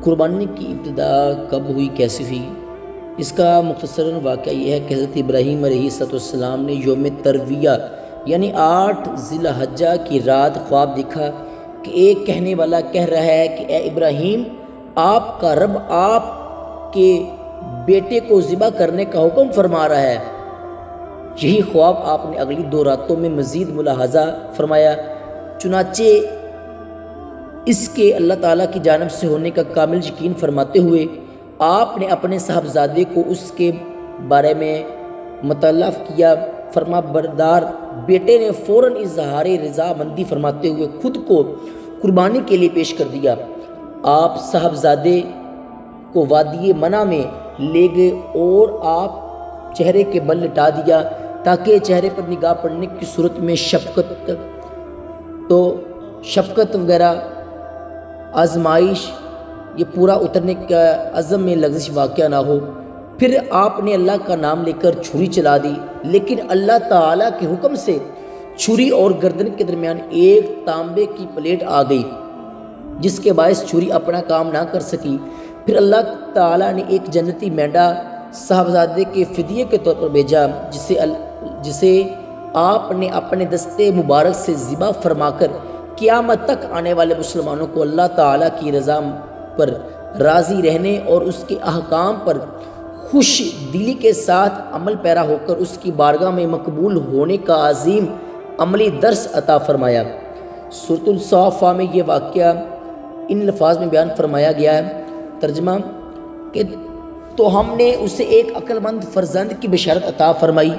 قربانی کی ابتدا کب ہوئی، کیسے ہوئی؟ اس کا مختصراً واقعہ یہ ہے کہ حضرت ابراہیم علیہ السلام نے یوم ترویہ یعنی 8 ذی الحجہ کی رات خواب دیکھا کہ ایک کہنے والا کہہ رہا ہے کہ اے ابراہیم، آپ کا رب آپ کے بیٹے کو ذبح کرنے کا حکم فرما رہا ہے۔ یہی خواب آپ نے اگلی 2 راتوں میں مزید ملاحظہ فرمایا، چنانچہ اس کے اللہ تعالیٰ کی جانب سے ہونے کا کامل یقین فرماتے ہوئے آپ نے اپنے صاحبزادے کو اس کے بارے میں مطلع کیا۔ فرما بردار بیٹے نے فوراً اظہار رضامندی فرماتے ہوئے خود کو قربانی کے لیے پیش کر دیا۔ آپ صاحبزادے کو وادی منع میں لے گئے اور آپ چہرے کے بل لٹا دیا تاکہ چہرے پر نگاہ پڑنے کی صورت میں شفقت وغیرہ آزمائش یہ پورا اترنے کا عزم میں لغزش واقع نہ ہو۔ پھر آپ نے اللہ کا نام لے کر چھری چلا دی، لیکن اللہ تعالیٰ کے حکم سے چھری اور گردن کے درمیان ایک تانبے کی پلیٹ آ گئی جس کے باعث چھری اپنا کام نہ کر سکی۔ پھر اللہ تعالیٰ نے ایک جنتی مینڈا صاحبزادے کے فدیے کے طور پر بھیجا جسے آپ نے اپنے دستے مبارک سے ذبح فرما کر قیامت تک آنے والے مسلمانوں کو اللہ تعالیٰ کی رضا پر راضی رہنے اور اس کے احکام پر خوش دلی کے ساتھ عمل پیرا ہو کر اس کی بارگاہ میں مقبول ہونے کا عظیم عملی درس عطا فرمایا۔ سورۃ الصافہ میں یہ واقعہ ان الفاظ میں بیان فرمایا گیا ہے، ترجمہ کہ تو ہم نے اسے ایک عقل مند فرزند کی بشارت عطا فرمائی۔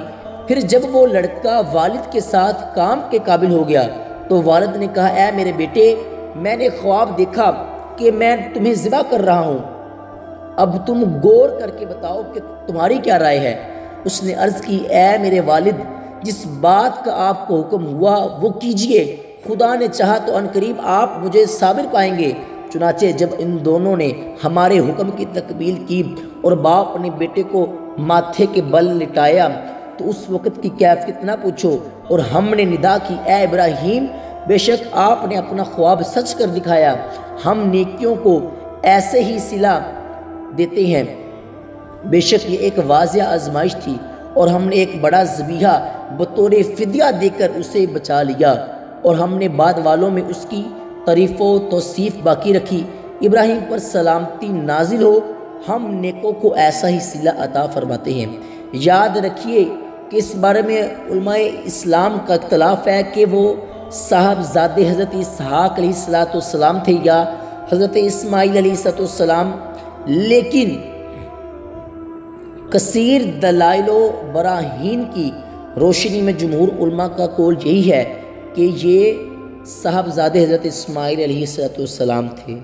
پھر جب وہ لڑکا والد کے ساتھ کام کے قابل ہو گیا تو والد نے کہا، اے میرے بیٹے، میں نے خواب دیکھا کہ میں تمہیں ذبح کر رہا ہوں، اب تم غور کر کے بتاؤ کہ تمہاری کیا رائے ہے۔ اس نے عرض کی، اے میرے والد، جس بات کا آپ کو حکم ہوا وہ کیجئے، خدا نے چاہا تو عنقریب آپ مجھے صابر پائیں گے۔ چنانچہ جب ان دونوں نے ہمارے حکم کی تکمیل کی اور باپ نے بیٹے کو ماتھے کے بل لٹایا تو اس وقت کی کیفیت نہ پوچھو، اور ہم نے ندا کی، اے ابراہیم، بے شک آپ نے اپنا خواب سچ کر دکھایا، ہم نیکیوں کو ایسے ہی صلہ دیتے ہیں۔ بے شک یہ ایک واضح آزمائش تھی اور ہم نے ایک بڑا ذبیحہ بطور فدیہ دے کر اسے بچا لیا، اور ہم نے بعد والوں میں اس کی تعریف و توصیف باقی رکھی۔ ابراہیم پر سلامتی نازل ہو، ہم نیکوں کو ایسا ہی صلہ عطا فرماتے ہیں۔ یاد رکھیے کہ اس بارے میں علماء اسلام کا اختلاف ہے کہ وہ صاحبزادے حضرت اسحاق علیہ السلام تھے یا حضرت اسماعیل علیہ السلام، لیکن کثیر دلائل و براہین کی روشنی میں جمہور علماء کا قول یہی ہے کہ یہ صاحبزادے حضرت اسماعیل علیہ السلام تھے۔